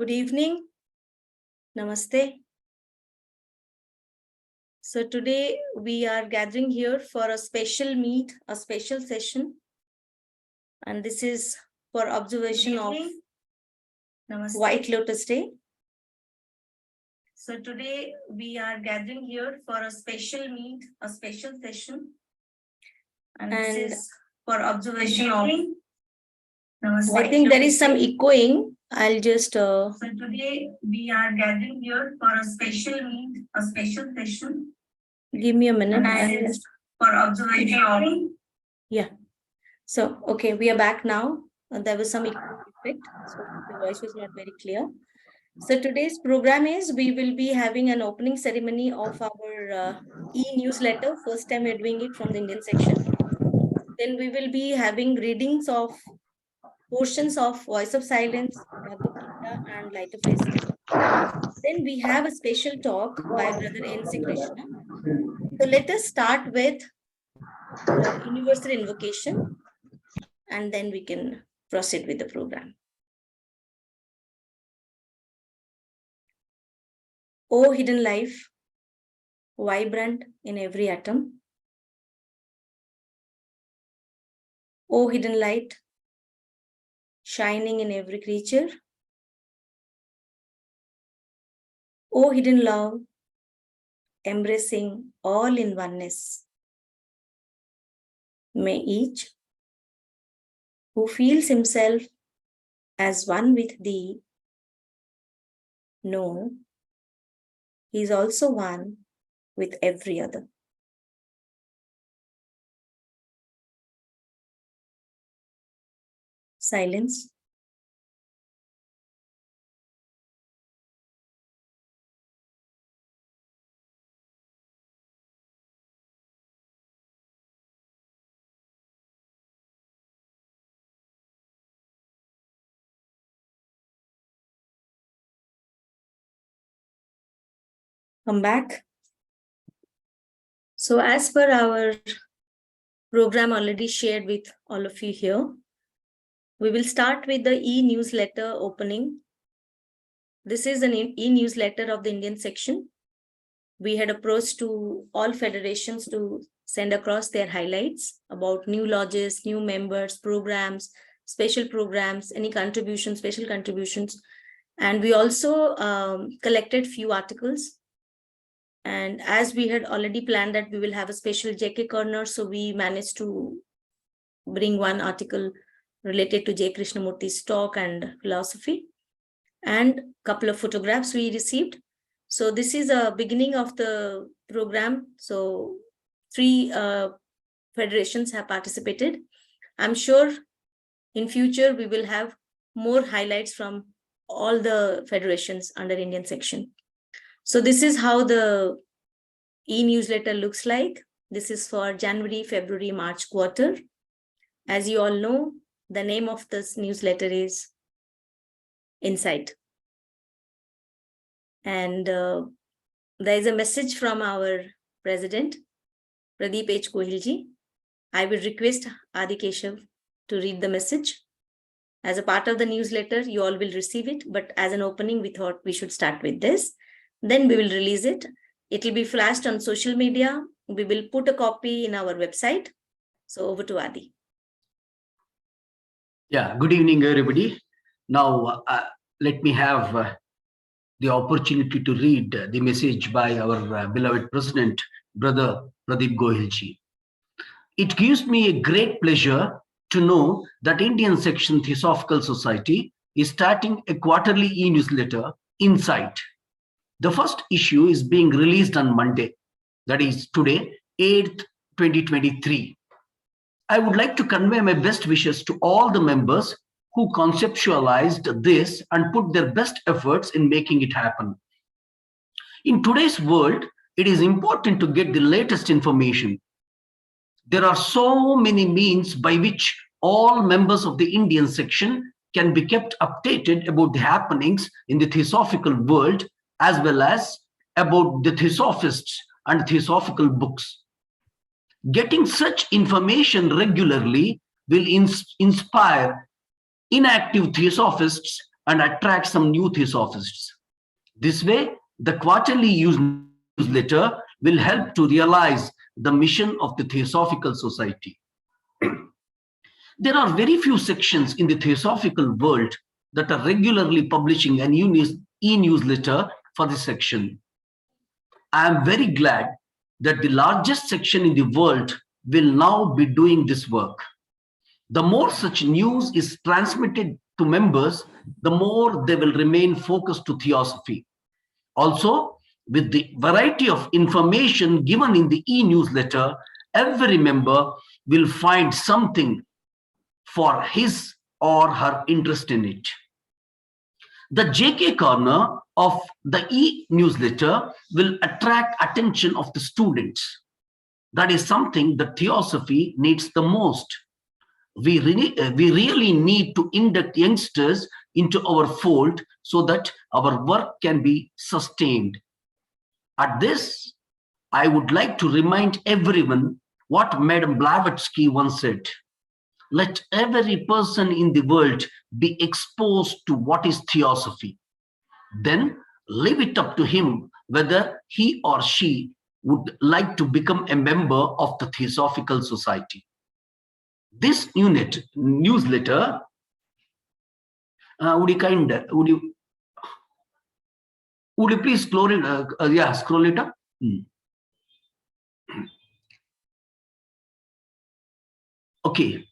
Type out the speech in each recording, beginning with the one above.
Good evening. Namaste. So today we are gathering here for a special meet, a special session. And this is for observation of White Lotus Day. So today we are gathering here for a special meet, a special session. And this is for observation of I think there is some echoing. I'll just. So today we are gathering here for a special meet, a special session. Give me a minute. And just for observation of. Yeah. So okay, we are back now. There was some effect, so the voice was not very clear. So today's program is we will be having an opening ceremony of our e-newsletter. First time we're doing it from the Indian section. Then we will be having readings of portions of Voice of Silence, Bhagavad Gita, and Light of Faith. Then we have a special talk by Brother N.C. Krishna. So let us start with universal invocation, and then we can proceed with the program. O hidden life, vibrant in every atom. O hidden light, shining in every creature. O hidden love, embracing all in oneness. May each who feels himself as one with thee know he is also one with every other. Silence. Come back. So as per our program already shared with all of you here, we will start with the e-newsletter opening. This is an e-newsletter of the Indian section. We had approached to all federations to send across their highlights about new lodges, new members, programs, special programs, any contributions, special contributions. And we also collected few articles. And as we had already planned that we will have a special JK corner, so we managed to bring one article related to J. Krishnamurti's talk and philosophy, and a couple of photographs we received. So this is a beginning of the program. So 3 federations have participated. I'm sure in future we will have more highlights from all the federations under Indian section. So this is how the e-newsletter looks like. This is for January, February, March quarter. As you all know, the name of this newsletter is Insight. And there is a message from our president, Pradeep H. Gohilji. I will request Adi Keshav to read the message. As a part of the newsletter, you all will receive it, but as an opening, we thought we should start with this. Then we will release it. It will be flashed on social media. We will put a copy in our website. So over to Adi. Yeah, good evening, everybody. Now, let me have the opportunity to read the message by our beloved President, Brother Pradeep Gohilji. It gives me a great pleasure to know that Indian Section Theosophical Society is starting a quarterly e-newsletter, Insight. The first issue is being released on Monday, that is today, 8th, 2023. I would like to convey my best wishes to all the members who conceptualized this and put their best efforts in making it happen. In today's world, it is important to get the latest information. There are so many means by which all members of the Indian section can be kept updated about the happenings in the theosophical world, as well as about the theosophists and theosophical books. Getting such information regularly will inspire inactive theosophists and attract some new theosophists. This way, the quarterly newsletter will help to realize the mission of the Theosophical Society. There are very few sections in the Theosophical world that are regularly publishing an e-newsletter for this section. I am very glad that the largest section in the world will now be doing this work. The more such news is transmitted to members, the more they will remain focused to theosophy. Also, with the variety of information given in the e-newsletter, every member will find something for his or her interest in it. The JK corner of the e-newsletter will attract attention of the students. That is something that theosophy needs the most. We really need to induct youngsters into our fold so that our work can be sustained. At this, I would like to remind everyone what Madame Blavatsky once said. Let every person in the world be exposed to what is theosophy. Then leave it up to him whether he or she would like to become a member of the Theosophical Society. This newsletter, would you please scroll it? Scroll it up. Okay.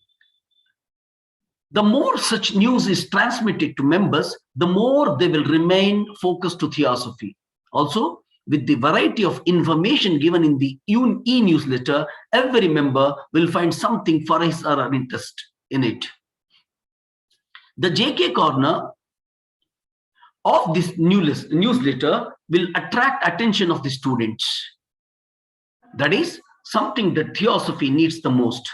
The more such news is transmitted to members, the more they will remain focused to theosophy. Also, with the variety of information given in the e-newsletter, every member will find something for his or her interest in it. The JK corner of this newsletter will attract attention of the students. That is something that theosophy needs the most.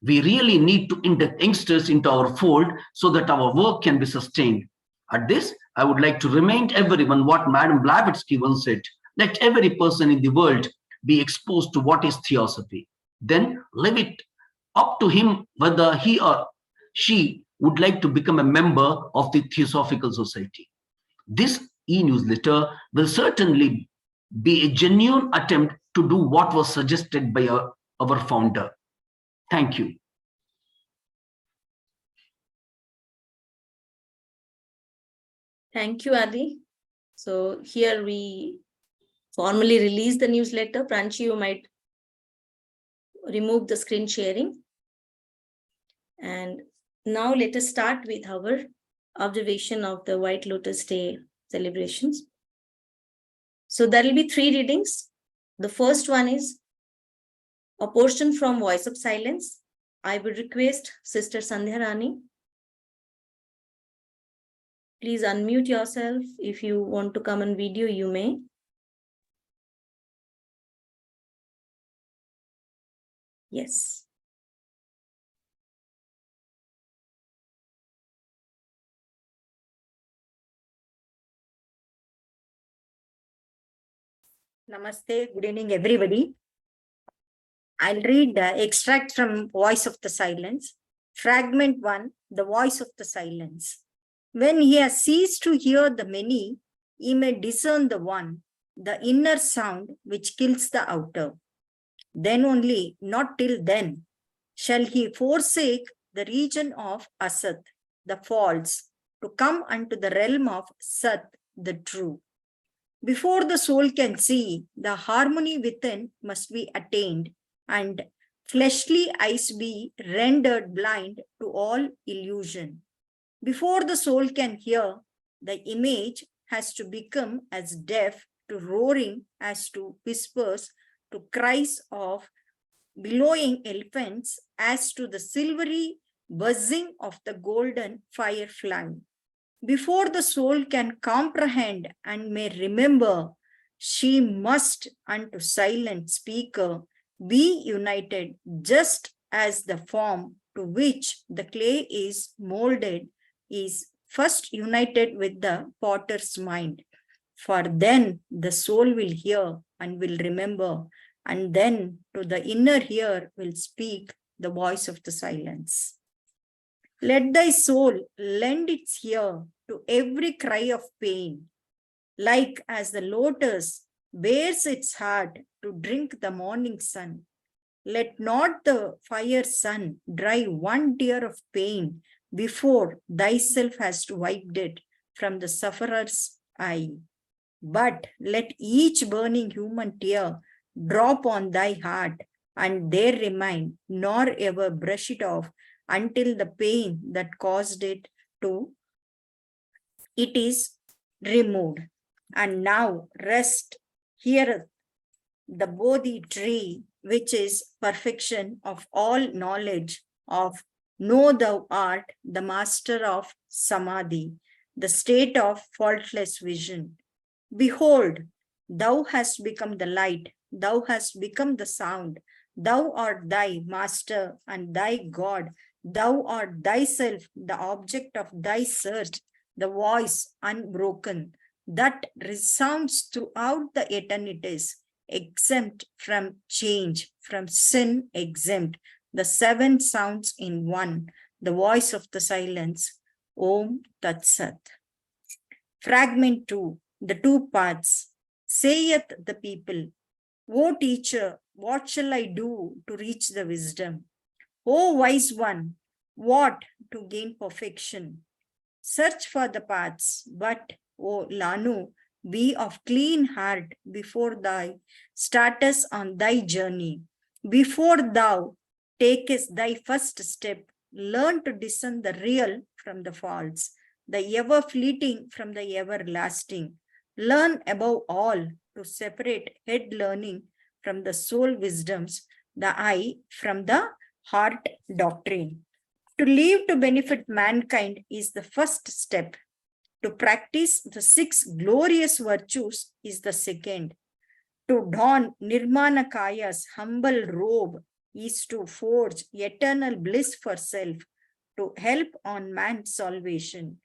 We really need to induct youngsters into our fold so that our work can be sustained. At this, I would like to remind everyone what Madame Blavatsky once said. Let every person in the world be exposed to what is theosophy. Then leave it up to him whether he or she would like to become a member of the Theosophical Society. This e-newsletter will certainly be a genuine attempt to do what was suggested by our founder. Thank you. Thank you, Adi. So here we formally release the newsletter. Pranchi, you might remove the screen sharing. And now let us start with our observation of the White Lotus Day celebrations. So there will be 3 readings. The first one is a portion from Voice of Silence. I would request Sister Sandhya Rani. Please unmute yourself. If you want to come on video, you may. Yes. Namaste. Good evening, everybody. I'll read the extract from Voice of the Silence. Fragment 1, the Voice of the Silence. When he has ceased to hear the many, he may discern the one, the inner sound which kills the outer. Then only, not till then, shall he forsake the region of Asat, the false, to come unto the realm of Sat, the true. Before the soul can see, the harmony within must be attained, and fleshly eyes be rendered blind to all illusion. Before the soul can hear, the image has to become as deaf to roaring as to whispers, to cries of bellowing elephants, as to the silvery buzzing of the golden firefly. Before the soul can comprehend and may remember, she must unto silent speaker be united, just as the form to which the clay is molded is first united with the potter's mind. For then the soul will hear and will remember, and then to the inner ear will speak the voice of the silence. Let thy soul lend its ear to every cry of pain. Like as the lotus bares its heart to drink the morning sun, let not the fire sun dry one tear of pain before thyself hast wiped it from the sufferer's eye. But let each burning human tear drop on thy heart and there remain, nor ever brush it off until the pain that caused it is removed. And now rest here the Bodhi tree, which is perfection of all knowledge of know thou art the master of Samadhi, the state of faultless vision. Behold, thou hast become the light, thou hast become the sound, thou art thy master and thy God, thou art thyself the object of thy search, the voice unbroken that resounds throughout the eternities, exempt from change, from sin exempt, the seven sounds in one, the voice of the silence. Om Tat Sat. Fragment 2, the two paths. Saith the people, O teacher, what shall I do to reach the wisdom? O wise one, what to gain perfection? Search for the paths, but, O Lanu, be of clean heart before thou startest on thy journey. Before thou takest thy first step, learn to discern the real from the false, the ever fleeting from the everlasting. Learn above all to separate head learning from the soul wisdoms, the eye from the heart doctrine. To live to benefit mankind is the first step. To practice the 6 glorious virtues is the second. To don Nirmana Kaya's humble robe is to forge eternal bliss for self, to help on man's salvation.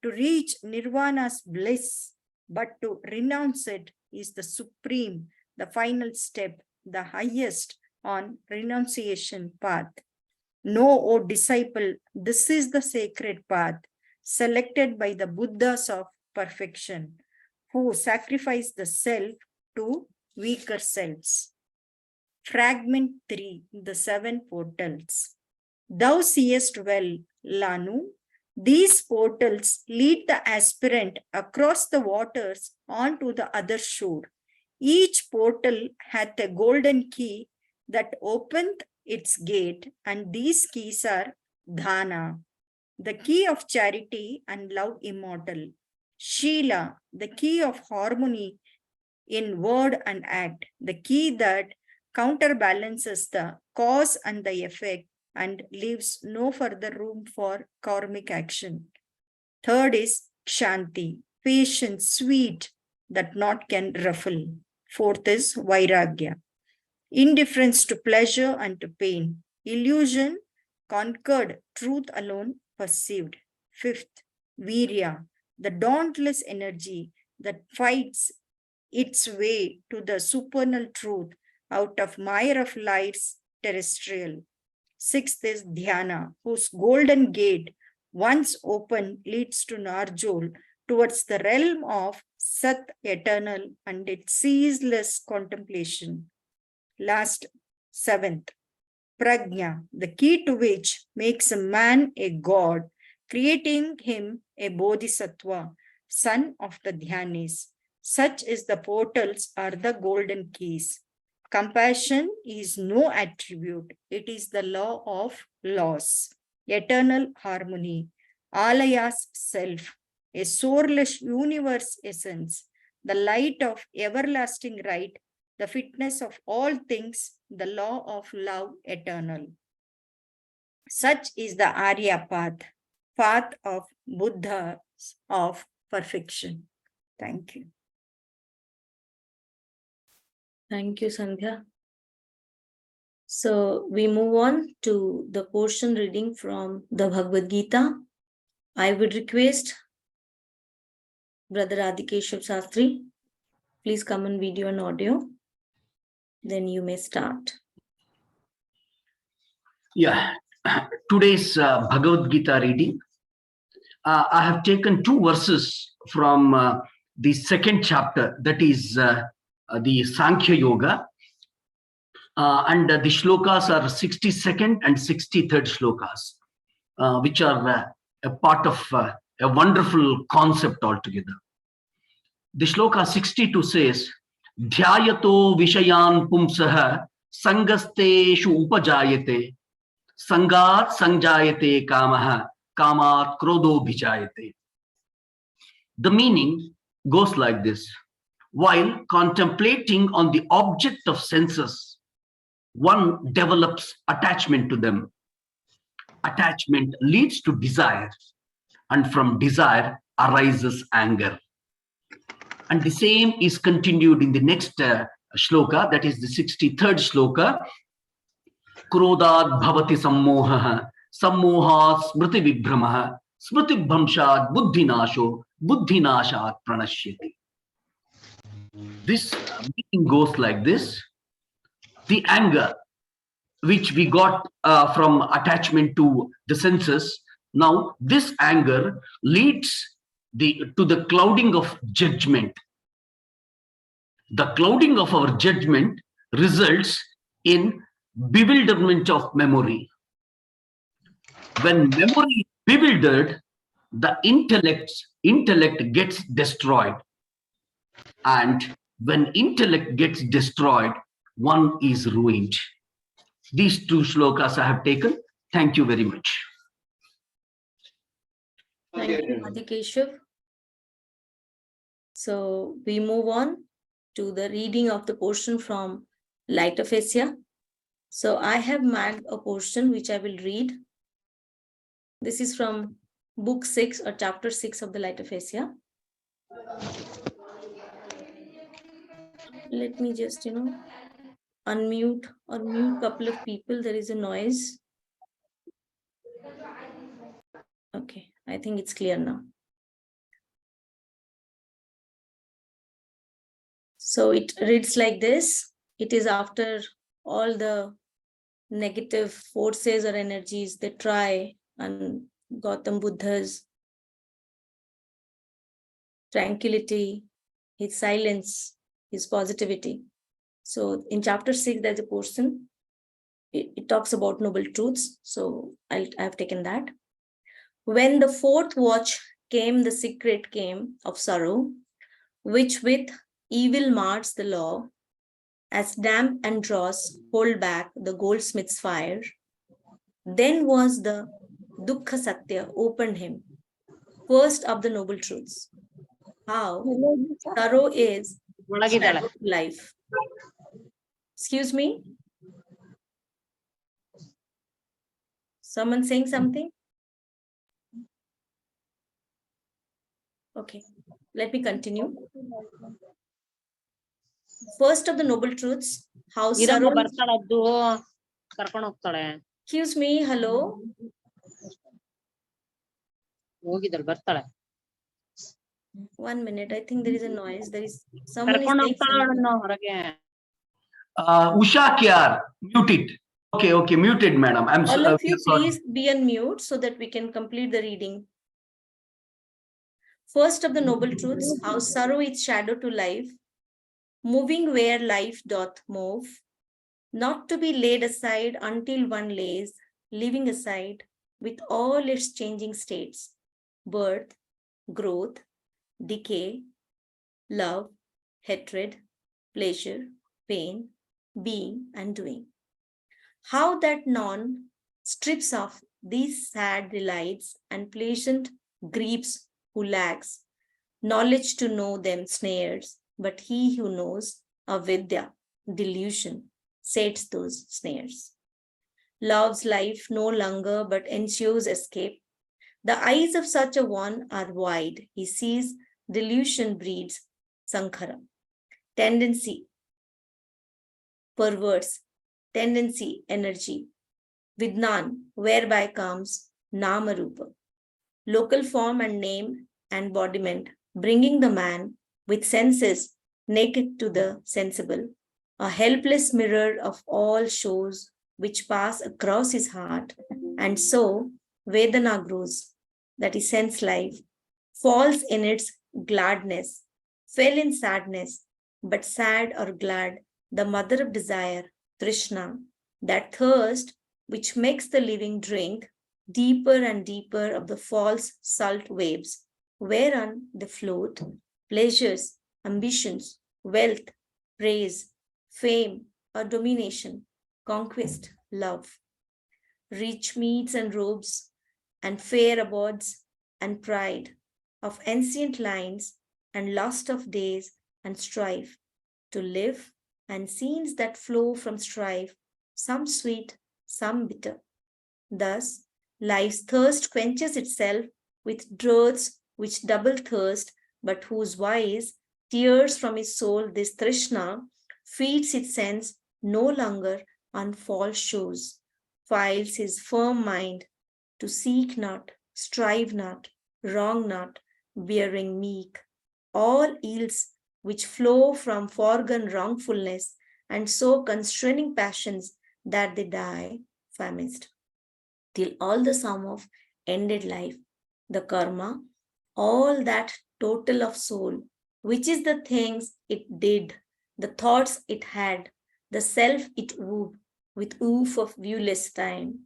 To reach Nirvana's bliss, but to renounce it is the supreme, the final step, the highest on renunciation path. Know, O disciple, this is the sacred path selected by the Buddhas of perfection, who sacrifice the self to weaker selves. Fragment 3, the 7 portals. Thou seest well, Lanu, these portals lead the aspirant across the waters onto the other shore. Each portal hath a golden key that openeth its gate, and these keys are Dhana, the key of charity and love immortal; Shila, the key of harmony in word and act, the key that counterbalances the cause and the effect and leaves no further room for karmic action. Third is Kshanti, patient, sweet, that naught can ruffle. Fourth is Vairagya, indifference to pleasure and to pain, illusion conquered, truth alone perceived. Fifth, Virya, the dauntless energy that fights its way to the supernal truth out of mire of life's terrestrial. Sixth is Dhyana, whose golden gate, once open, leads to Narjol, towards the realm of Sat eternal and its ceaseless contemplation. Last, seventh, Prajna, the key to which makes a man a god, creating him a bodhisattva, son of the Dhyanis. Such is the portals are the golden keys. Compassion is no attribute. It is the law of laws, eternal harmony, Alaya's self, a sourless universe essence, the light of everlasting right, the fitness of all things, the law of love eternal. Such is the Arya path, path of Buddha of perfection. Thank you. Thank you, Sandhya. So we move on to the portion reading from the Bhagavad Gita. I would request Brother Adikeshav Sastri, please come on video and audio. Then you may start. Yeah, today's Bhagavad Gita reading I have taken two verses from the second chapter, that is the Sankhya Yoga. And the shlokas are 62nd and 63rd shlokas, which are a part of a wonderful concept altogether. The shloka 62 says, Dhyayato Vishayan Pumsaha Sangasteshu Upajayate Sangat Sanjayate Kamaha Kamat Krodo Bhijayate. The meaning goes like this: while contemplating on the object of senses, one develops attachment to them. Attachment leads to desire, and from desire arises anger. And the same is continued in the next shloka, that is the 63rd shloka. Krodad bhavati sammoha, sammohat smriti vibhramaha, smriti bhamshat buddhinasho, buddhinashat pranashyati. This meaning goes like this: the anger which we got from attachment to the senses, now this anger leads to the clouding of judgment. The clouding of our judgment results in bewilderment of memory. When memory is bewildered, the intellect gets destroyed. And when intellect gets destroyed, one is ruined. These two shlokas I have taken. Thank you very much. Thank you, Adhikeshav. So we move on to the reading of the portion from Light of Asia. So I have marked a portion which I will read. This is from book 6 or chapter 6 of the Light of Asia. Let me just, unmute or mute a couple of people. There is a noise. Okay, I think it's clear now. So it reads like this. It is after all the negative forces or energies that try on Gautam Buddha's tranquility, his silence, his positivity. So in chapter 6, there's a portion. It talks about noble truths. So I have taken that. When the fourth watch came, the secret came of sorrow, which with evil marts the law, as damp and dross hold back the goldsmith's fire. Then was the Dukkha Satya opened him, first of the noble truths. How sorrow is life. Excuse me? Someone saying something? Okay, let me continue. First of the noble truths, how sorrow... Excuse me, hello? One minute, I think there is a noise. There is someone is saying something. Usha Kyar, mute it. Okay, muted, madam. I'm all of you, sorry. please be on mute so that we can complete the reading. First of the noble truths, how sorrow is shadow to life, moving where life doth move, not to be laid aside until one lays, leaving aside with all its changing states, birth, growth, decay, love, hatred, pleasure, pain, being and doing. How that none strips off these sad delights and pleasant griefs who lacks knowledge to know them snares, but he who knows avidya, delusion, sets those snares. Love's life no longer but ensures escape. The eyes of such a one are wide. He sees delusion breeds sankhara, tendency, perverse, tendency, energy, vidnan, whereby comes namarupa, local form and name and embodiment, bringing the man with senses naked to the sensible, a helpless mirror of all shows which pass across his heart, and so Vedana grows, that is sense life, falls in its gladness, fell in sadness, but sad or glad, the mother of desire, Trishna, that thirst which makes the living drink deeper and deeper of the false salt waves, whereon they float, pleasures, ambitions, wealth, praise, fame, or domination, conquest, love, rich meats and robes, and fair abodes, and pride of ancient lines, and lust of days, and strife to live, and scenes that flow from strife, some sweet, some bitter. Thus, life's thirst quenches itself with droughts which double thirst, but whose wise tears from his soul this Trishna feeds its sense no longer on false shows, files his firm mind to seek not, strive not, wrong not, bearing meek, all ills which flow from foregone wrongfulness, and so constraining passions that they die famished. Till all the sum of ended life, the karma, all that total of soul, which is the things it did, the thoughts it had, the self it wooed, with oof of viewless time,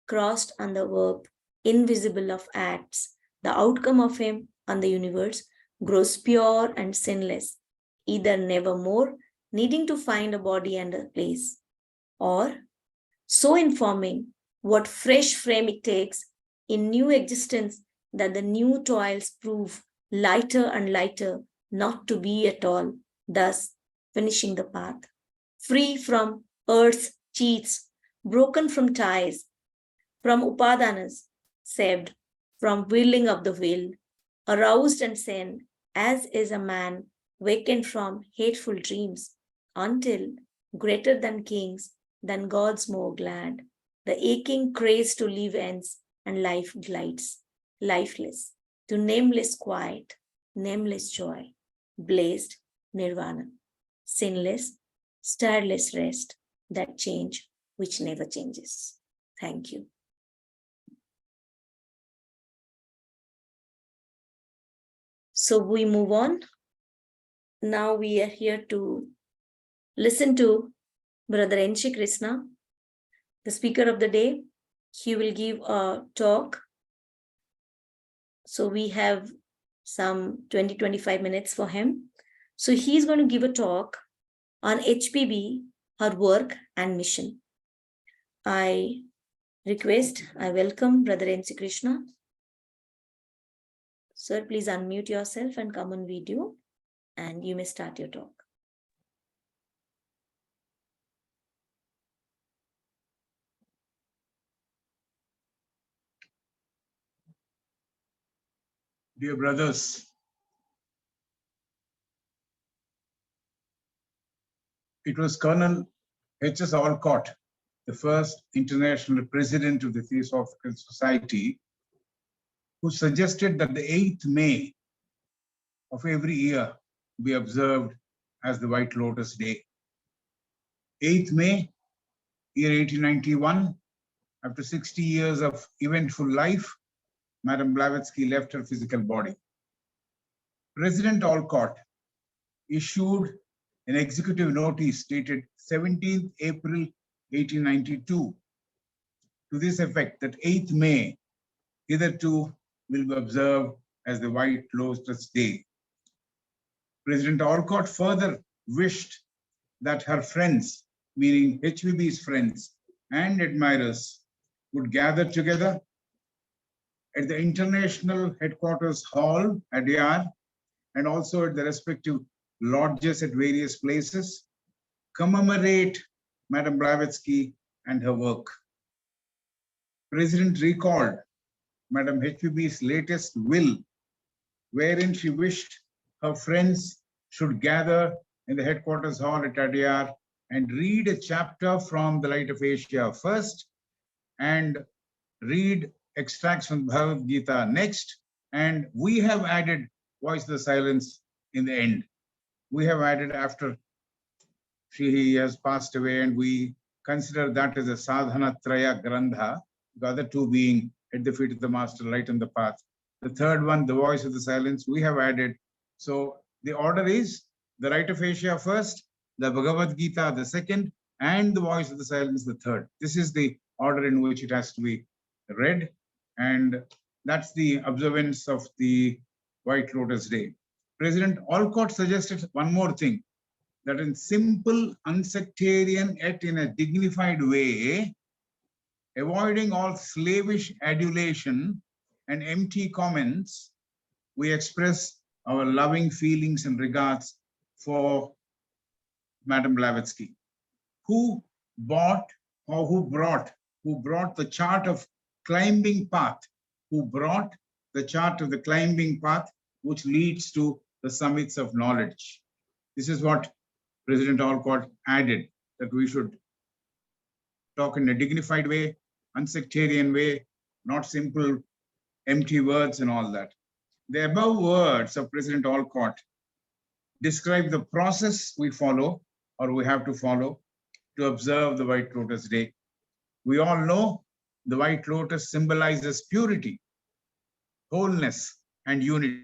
crossed on the verb, invisible of acts, the outcome of him on the universe grows pure and sinless, either nevermore needing to find a body and a place, or so informing what fresh frame it takes in new existence that the new toils prove lighter and lighter not to be at all, thus finishing the path, free from earth's cheats, broken from ties, from upadanas, saved from willing of the will, aroused and sane, as is a man wakened from hateful dreams, until greater than kings, than gods more glad, the aching craze to live ends, and life glides, lifeless, to nameless quiet, nameless joy, blazed nirvana, sinless, starless rest, that change which never changes. Thank you. So we move on. Now we are here to listen to Brother N.C. Krishna, the speaker of the day. He will give a talk. So we have some 20-25 minutes for him. So he's going to give a talk on HPB, her work and mission. I welcome Brother N.C. Krishna. Sir, please unmute yourself and come on video, and you may start your talk. Dear brothers, it was Colonel H.S. Alcott, the first international president of the Theosophical Society, who suggested that the 8th May of every year be observed as the White Lotus Day. 8th May, year 1891, after 60 years of eventful life, Madame Blavatsky left her physical body. President Alcott issued an executive notice dated 17th April 1892 to this effect that 8th May hitherto will be observed as the White Lotus Day. President Alcott further wished that her friends, meaning HVB's friends and admirers, would gather together at the International Headquarters Hall at Adyar and also at the respective lodges at various places, commemorate Madame Blavatsky and her work. President recalled Madame HVB's latest will, wherein she wished her friends should gather in the headquarters hall at Adyar and read a chapter from the Light of Asia first, and read extracts from Bhagavad Gita next, and we have added Voice of the Silence in the end. We have added after she has passed away, and we consider that as a sadhana traya grandha, the other two being At the Feet of the Master, Light on the Path, The third one, the voice of the silence, we have added. So the order is the Rite of Asia first, the Bhagavad Gita the second, and the voice of the silence the third. This is the order in which it has to be read, and that's the observance of the White Lotus Day. President Olcott suggested one more thing, that in simple, unsectarian, yet in a dignified way, avoiding all slavish adulation and empty comments, we express our loving feelings and regards for Madam Blavatsky, who brought the chart of climbing path, which leads to the summits of knowledge. This is what President Olcott added, that we should talk in a dignified way, unsectarian way, not simple empty words and all that. The above words of President Olcott describe the process we follow, or we have to follow, to observe the White Lotus Day. We all know the White Lotus symbolizes purity, wholeness, and unity.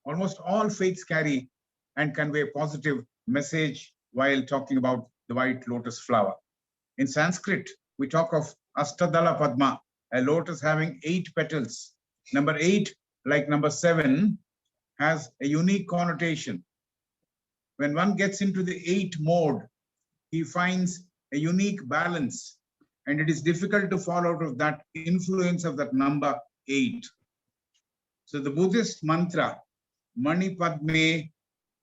Almost all faiths carry and convey a positive message while talking about the white lotus flower. In Sanskrit, we talk of Astadala Padma, a lotus having 8 petals. Number 8, like number 7, has a unique connotation. When one gets into the 8 mode, he finds a unique balance, and it is difficult to fall out of that influence of that number 8. So the Buddhist mantra, Mani Padme,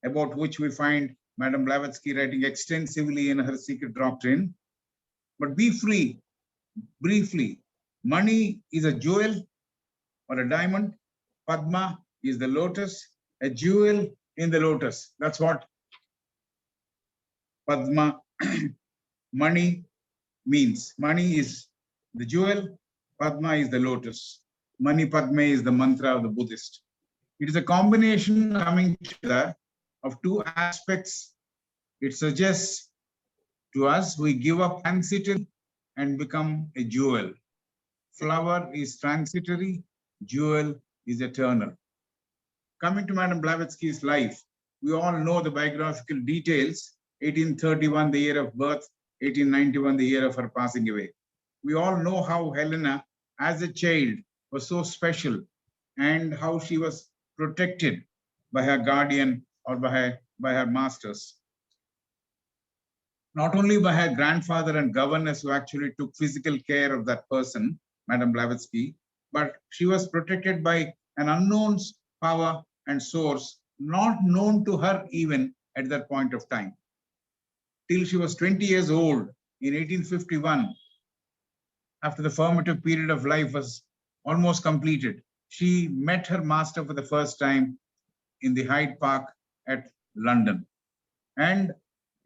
about which we find Madam Blavatsky writing extensively in her Secret Doctrine. But briefly, Mani is a jewel or a diamond. Padma is the lotus, a jewel in the lotus. That's what Padma, Mani means. Mani is the jewel, Padma is the lotus. Mani Padme is the mantra of the Buddhist. It is a combination coming together of 2 aspects. It suggests to us we give up transitory and become a jewel. Flower is transitory, jewel is eternal. Coming to Madam Blavatsky's life, we all know the biographical details. 1831, the year of birth, 1891, the year of her passing away. We all know how Helena, as a child, was so special, and how she was protected by her guardian or by her masters. Not only by her grandfather and governess, who actually took physical care of that person, Madam Blavatsky, but she was protected by an unknown power and source, not known to her even at that point of time. Till she was 20 years old in 1851, after the formative period of life was almost completed, she met her master for the first time in the Hyde Park at London. And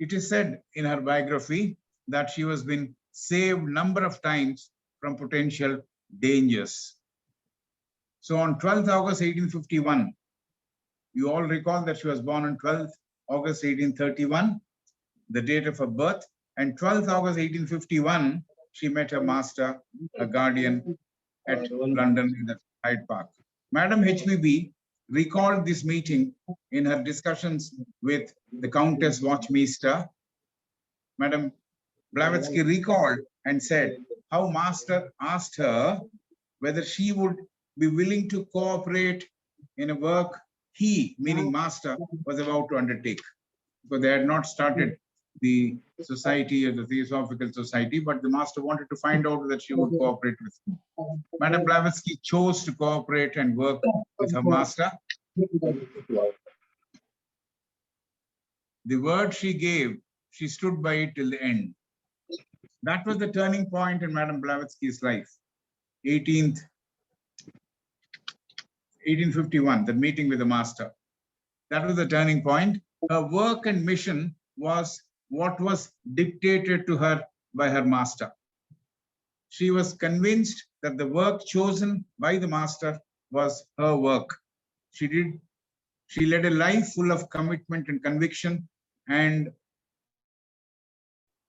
it is said in her biography that she has been saved number of times from potential dangers. So on 12th August 1851, you all recall that she was born on 12th August 1831, the date of her birth, and 12th August 1851, she met her master, her guardian, at London in the Hyde Park. Madam HBB recalled this meeting in her discussions with the Countess Watchmeister. Madam Blavatsky recalled and said how master asked her whether she would be willing to cooperate in a work he, meaning master, was about to undertake. Because they had not started the society or the Theosophical Society, but the master wanted to find out that she would cooperate with him. Madam Blavatsky chose to cooperate and work with her master. The word she gave, she stood by it till the end. That was the turning point in Madam Blavatsky's life. 1851, the meeting with the master. That was the turning point. Her work and mission was what was dictated to her by her master. She was convinced that the work chosen by the master was her work. She led a life full of commitment and conviction, and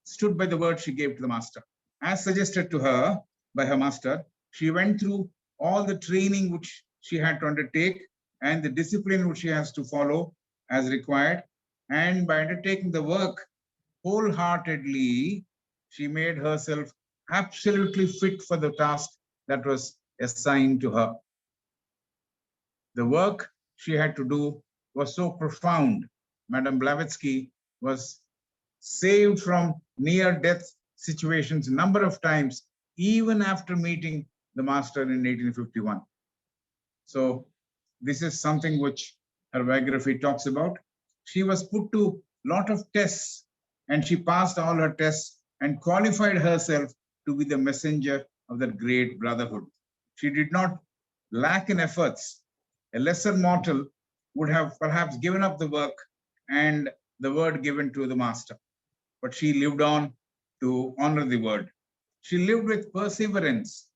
stood by the word she gave to the master. As suggested to her by her master, She went through all the training which she had to undertake and the discipline which she has to follow as required. And by undertaking the work wholeheartedly, she made herself absolutely fit for the task that was assigned to her. The work she had to do was so profound. Madame Blavatsky was saved from near-death situations a number of times, even after meeting the master in 1851. So this is something which her biography talks about. She was put to a lot of tests and she passed all her tests and qualified herself to be the messenger of that great brotherhood. She did not lack in efforts. A lesser mortal would have perhaps given up the work and the word given to the master. But she lived on to honor the word. She lived with perseverance,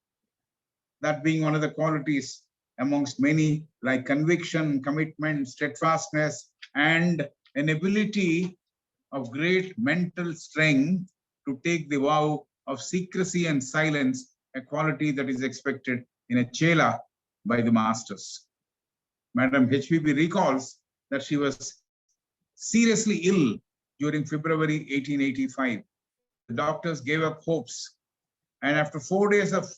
that being one of the qualities amongst many, like conviction, commitment, steadfastness, and an ability of great mental strength to take the vow of secrecy and silence, a quality that is expected in a chela by the masters. Madam HPB recalls that she was seriously ill during February 1885. The doctors gave up hopes. And after 4 days of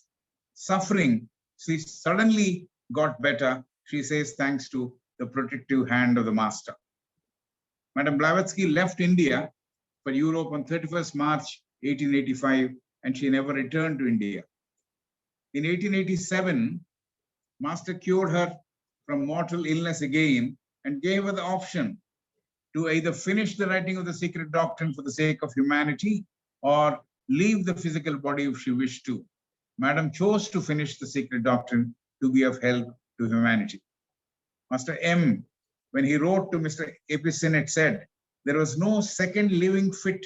suffering, she suddenly got better, she says, thanks to the protective hand of the master. Madame Blavatsky left India for Europe on 31st March 1885, and she never returned to India. In 1887, master cured her from mortal illness again and gave her the option to either finish the writing of the secret doctrine for the sake of humanity or leave the physical body if she wished to. Madam chose to finish the secret doctrine to be of help to humanity. Master M, when he wrote to Mr. A.P. Sinnett, said, there was no second living fit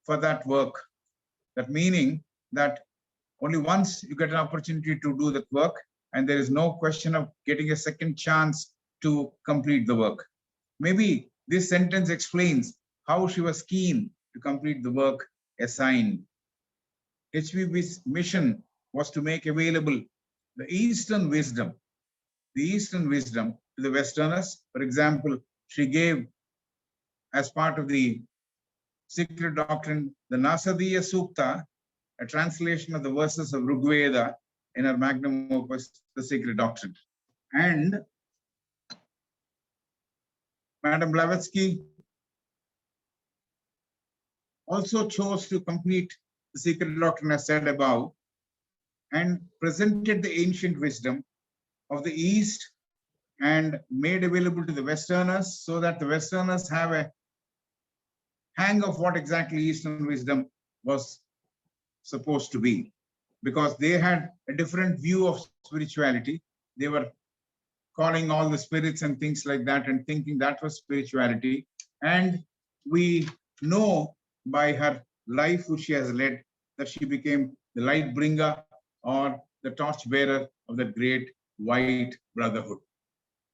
for that work. That meaning that only once you get an opportunity to do that work, and there is no question of getting a second chance to complete the work. Maybe this sentence explains how she was keen to complete the work assigned. HPB's mission was to make available the Eastern wisdom to the Westerners. For example, she gave, as part of the secret doctrine, the Nasadiya Sukta, a translation of the verses of Rigveda in her magnum opus, the secret doctrine. And Madame Blavatsky also chose to complete the secret doctrine as said above and presented the ancient wisdom of the East and made available to the Westerners so that the Westerners have a hang of what exactly Eastern wisdom was supposed to be, because they had a different view of spirituality. They were calling all the spirits and things like that and thinking that was spirituality. And we know by her life which she has led that she became the light bringer or the torch bearer of the great white brotherhood.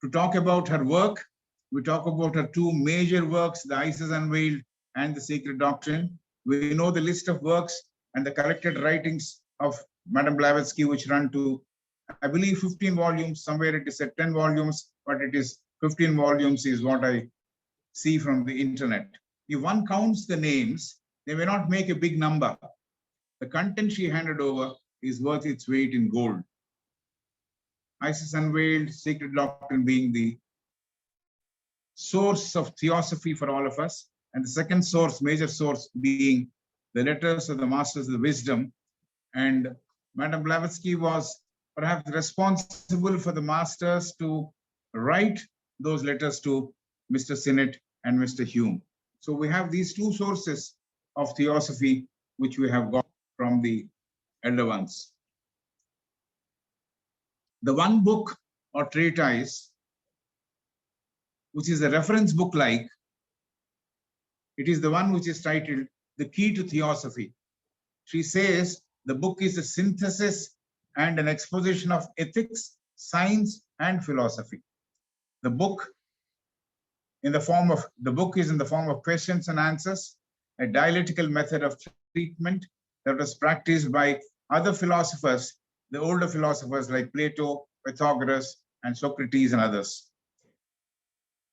To talk about her work, we talk about her two major works, the Isis Unveiled and the Secret Doctrine. We know the list of works and the collected writings of Madame Blavatsky, which run to, I believe, 15 volumes. Somewhere it is at 10 volumes, but it is 15 volumes is what I see from the internet. If one counts the names, they may not make a big number. The content she handed over is worth its weight in gold. Isis Unveiled, Secret Doctrine being the source of theosophy for all of us, and the second source, major source, being the letters of the Masters of the Wisdom. And Madame Blavatsky was perhaps responsible for the Masters to write those letters to Mr. Sinnett and Mr. Hume. So we have these two sources of theosophy which we have got from the elder ones. The one book or treatise, which is a reference book like, it is the one which is titled The Key to Theosophy. She says the book is a synthesis and an exposition of ethics, science, and philosophy. The book is in the form of questions and answers, a dialectical method of treatment that was practiced by other philosophers the older philosophers like Plato, Pythagoras, and Socrates and others.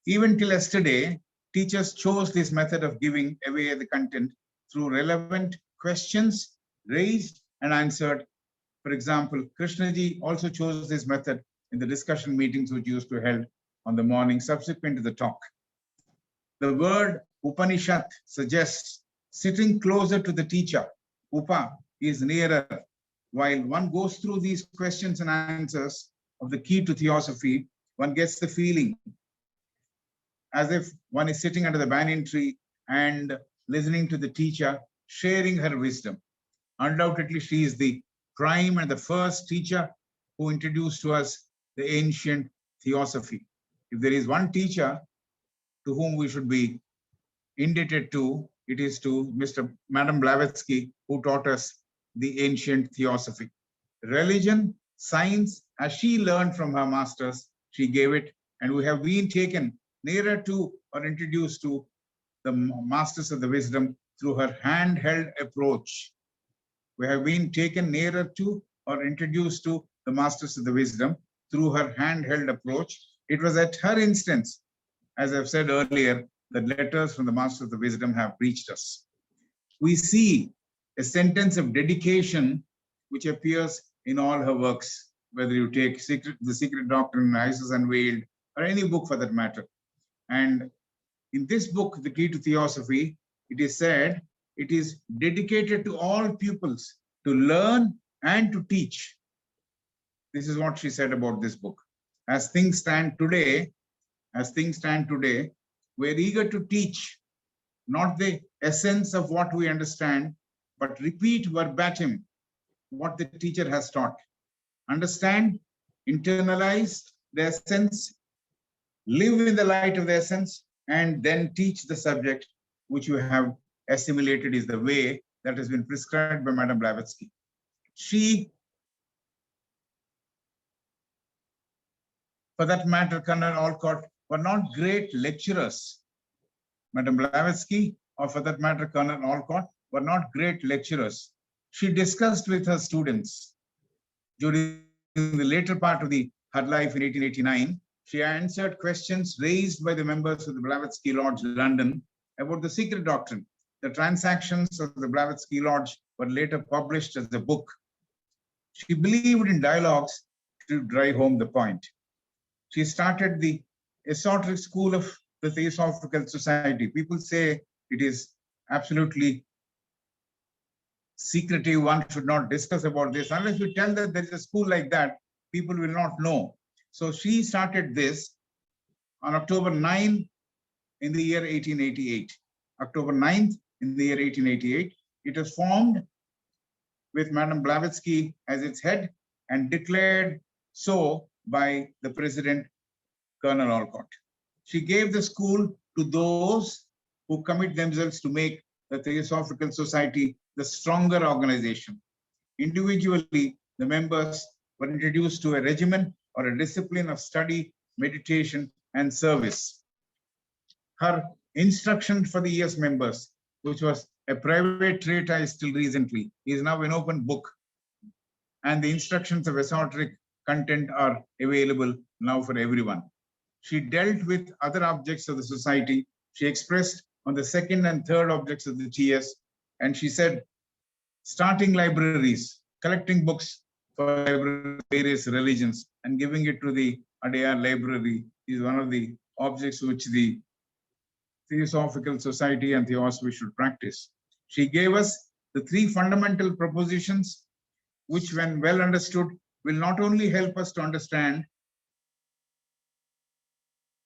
Even till yesterday, teachers chose this method of giving away the content through relevant questions raised and answered. For example, Krishnaji also chose this method in the discussion meetings which used to be held on the morning subsequent to the talk. The word Upanishad suggests sitting closer to the teacher. Upa is nearer. While one goes through these questions and answers of the key to theosophy, one gets the feeling as if one is sitting under the banyan tree and listening to the teacher, sharing her wisdom. Undoubtedly, she is the prime and the first teacher who introduced to us the ancient theosophy. If there is one teacher to whom we should be indebted to, it is to Madam Blavatsky, who taught us the ancient theosophy. Religion, science, as she learned from her masters, she gave it, and we have been taken nearer to or introduced to the masters of the wisdom through her handheld approach. We have been taken nearer to or introduced to the masters of the wisdom through her handheld approach. It was at her instance, as I've said earlier, that letters from the masters of the wisdom have reached us. We see a sentence of dedication which appears in all her works, whether you take The Secret Doctrine, Isis Unveiled, or any book for that matter. And in this book, The Key to Theosophy, it is said it is dedicated to all pupils to learn and to teach. This is what she said about this book. As things stand today, we're eager to teach, not the essence of what we understand, but repeat verbatim what the teacher has taught. Understand, internalize the essence, live in the light of the essence, and then teach the subject which you have assimilated is the way that has been prescribed by Madam Blavatsky. She, for that matter, Colonel Alcott, were not great lecturers. Madam Blavatsky, or for that matter, Colonel Alcott, were not great lecturers. She discussed with her students during the later part of her life in 1889. She answered questions raised by the members of the Blavatsky Lodge, London, about the secret doctrine. The transactions of the Blavatsky Lodge were later published as a book. She believed in dialogues to drive home the point. She started the esoteric school of the Theosophical Society. People say it is absolutely secretive, one should not discuss about this. Unless you tell that there is a school like that, people will not know. So she started this on October 9 in the year 1888. October 9th in the year 1888. It was formed with Madam Blavatsky as its head and declared so by the president, Colonel Alcott. She gave the school to those who commit themselves to make the Theosophical Society the stronger organization. Individually, the members were introduced to a regimen or a discipline of study, meditation, and service. Her instruction for the year's members, which was a private treatise till recently, is now an open book. And the instructions of esoteric content are available now for everyone. She dealt with other objects of the society. She expressed on the second and third objects of the TS, and she said, starting libraries, collecting books for various religions and giving it to the Adyar library is one of the objects which the Theosophical Society and Theosophy should practice. She gave us the three fundamental propositions, which when well understood, will not only help us to understand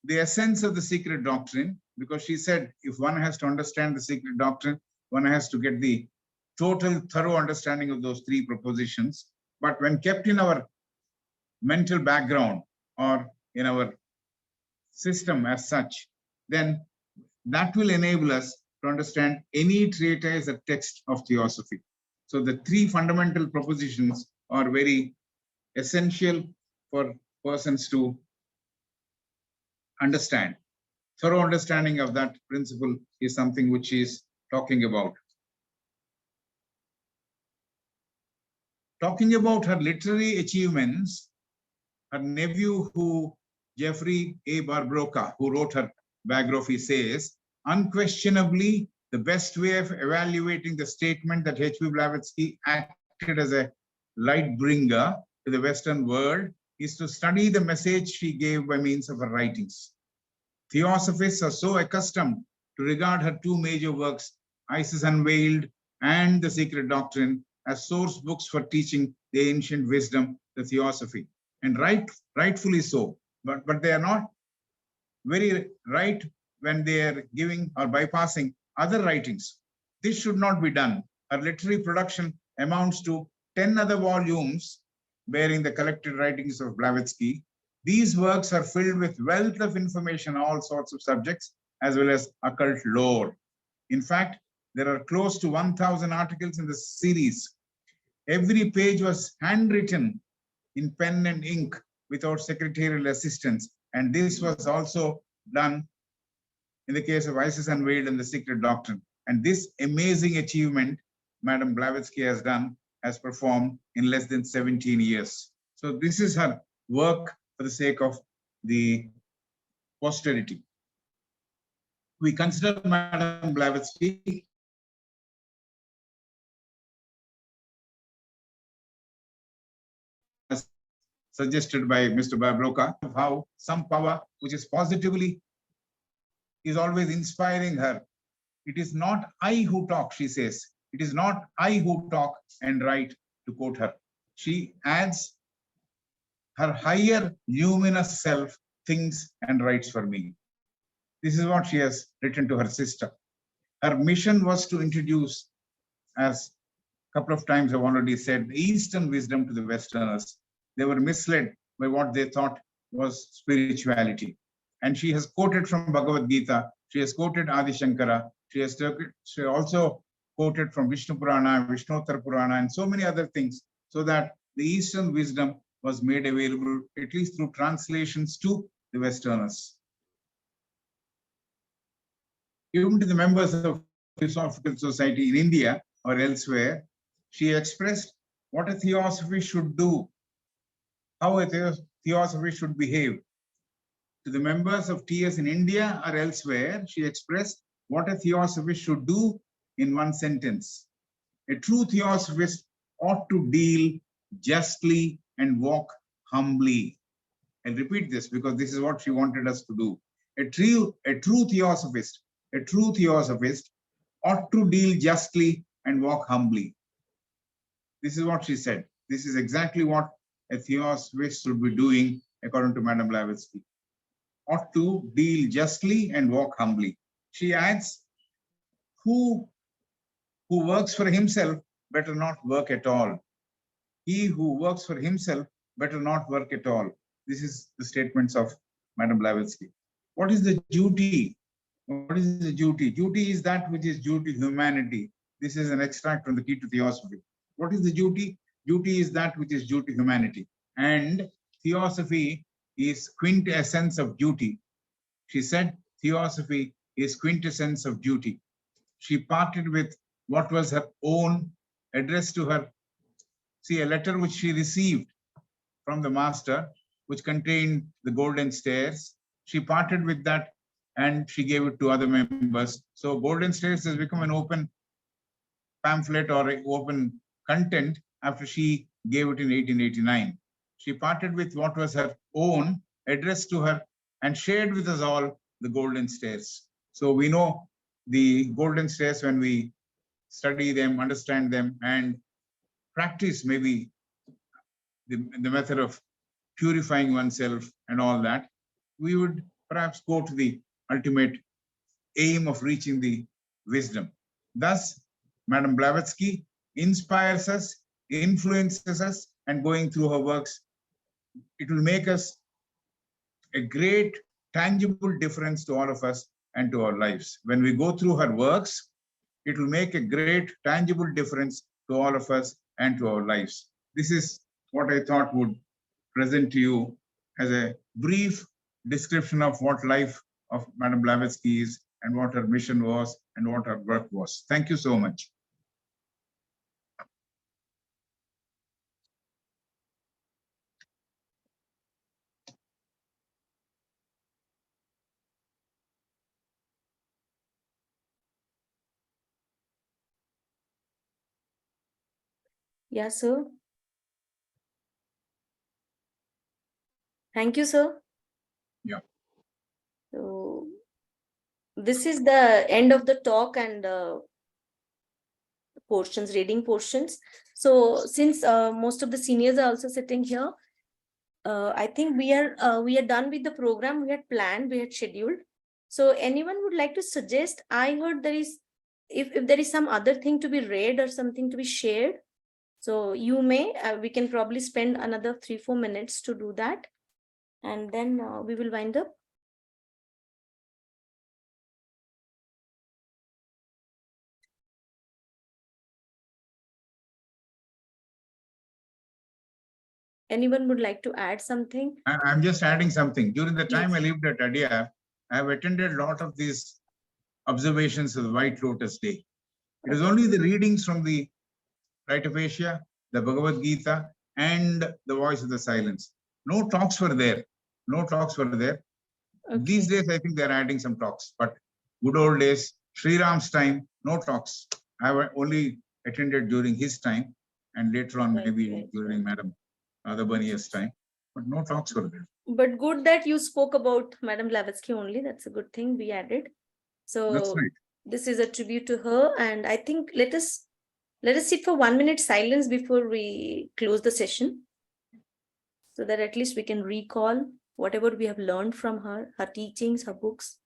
the essence of the secret doctrine, because she said if one has to understand the secret doctrine, one has to get the total thorough understanding of those three propositions. But when kept in our mental background or in our system as such, then that will enable us to understand any treatise or text of theosophy. So the three fundamental propositions are very essential for persons to understand. Thorough understanding of that principle is something which is talking about. Talking about her literary achievements, her nephew, Jeffrey A. Barbroca, who wrote her biography, says, unquestionably, the best way of evaluating the statement that H.P. Blavatsky acted as a light bringer to the Western world is to study the message she gave by means of her writings. Theosophists are so accustomed to regard her two major works, Isis Unveiled and The Secret Doctrine, as source books for teaching the ancient wisdom, the Theosophy. And rightfully so. But they are not very right when they are giving or bypassing other writings. This should not be done. Her literary production amounts to 10 other volumes bearing the collected writings of Blavatsky. These works are filled with wealth of information on all sorts of subjects, as well as occult lore. In fact, there are close to 1,000 articles in the series. Every page was handwritten in pen and ink without secretarial assistance. And this was also done in the case of Isis Unveiled and The Secret Doctrine. And this amazing achievement Madam Blavatsky has performed in less than 17 years. So this is her work for the sake of the posterity. We consider Madam Blavatsky as suggested by Mr. Barbroca, of how some power which is positively is always inspiring her. It is not I who talk, she says. It is not I who talk and write, to quote her. She adds, her higher luminous self thinks and writes for me. This is what she has written to her sister. Her mission was to introduce, as a couple of times I've already said, Eastern wisdom to the Westerners. They were misled by what they thought was spirituality. And she has quoted from Bhagavad Gita, she has quoted Adi Shankara, she also quoted from Vishnu Purana, Vishnottara Purana, and so many other things, so that the Eastern wisdom was made available, at least through translations, to the Westerners. Even to the members of Philosophical Society in India or elsewhere, she expressed what a theosophy should do, how a theosophy should behave. To the members of TS in India or elsewhere, she expressed what a theosophy should do in one sentence. A true theosophist ought to deal justly and walk humbly. I'll repeat this because this is what she wanted us to do. A true theosophist ought to deal justly and walk humbly. This is what she said. This is exactly what a theosophist should be doing according to Madame Blavatsky. Ought to deal justly and walk humbly. She adds, who works for himself better not work at all. He who works for himself better not work at all. This is the statements of Madame Blavatsky. What is the duty? What is the duty? Duty is that which is due to humanity. This is an extract from the Key to Theosophy. What is the duty? Duty is that which is due to humanity. And Theosophy is quintessence of duty. She said Theosophy is quintessence of duty. She parted with what was her own, addressed to her. See, a letter which she received from the master, which contained the golden stairs. She parted with that and she gave it to other members. So golden stairs has become an open pamphlet or an open content after she gave it in 1889. She parted with what was her own, addressed to her, and shared with us all the golden stairs. So we know the golden stairs when we study them, understand them, and practice maybe the method of purifying oneself and all that, we would perhaps go to the ultimate aim of reaching the wisdom. Thus, Madame Blavatsky inspires us, influences us, and going through her works, it will make us a great tangible difference to all of us and to our lives. When we go through her works, it will make a great tangible difference to all of us and to our lives. This is what I thought would present to you as a brief description of what life of Madame Blavatsky is and what her mission was and what her work was. Thank you so much. Yeah, sir. Thank you, sir. Yeah. So this is the end of the talk and portions, reading portions. So since most of the seniors are also sitting here, I think we are done with the program we had planned, we had scheduled. So anyone would like to suggest? I heard there is, if there is some other thing to be read or something to be shared, so you may, we can probably spend another 3-4 minutes to do that. And then we will wind up. Anyone would like to add something? I'm just adding something. During the time I Yes. lived at Adyar, I have attended a lot of these observations of the White Lotus Day. It was only the readings from the Light of Asia, the Bhagavad Gita, and the Voice of the Silence. No talks were there. No talks were there. These days, I think they're adding some talks, but good old days, Sri Ram's time, no talks. I have only attended during his time, and later on, maybe during Madam Adabaniya's time, but no talks were there. But good that you spoke about Madam Blavatsky only. That's a good thing we added. So That's right. this is a tribute to her. And I think let us sit for 1 minute silence before we close the session, so that at least we can recall whatever we have learned from her teachings, her books.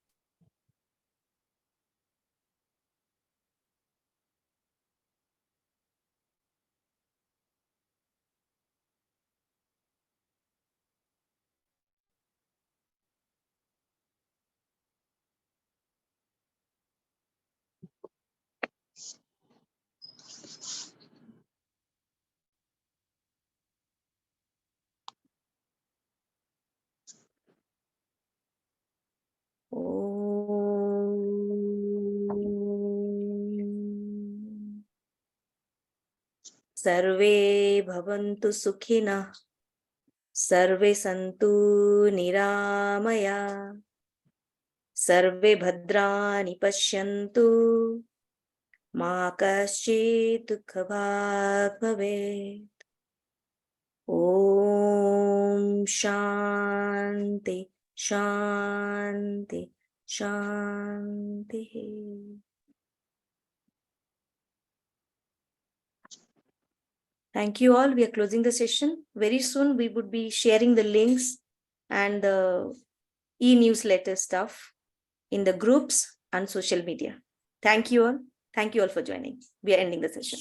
Om. Sarve bhavantu sukhina, sarve santu niramaya, sarve bhadrani pashyantu, ma kaschit dukhabhag bhavet. Om Shanti Shanti Shanti. Thank you all. We are closing the session. Very soon we would be sharing the links and the e-newsletter stuff in the groups and social media. Thank you all. Thank you all for joining. We are ending the session.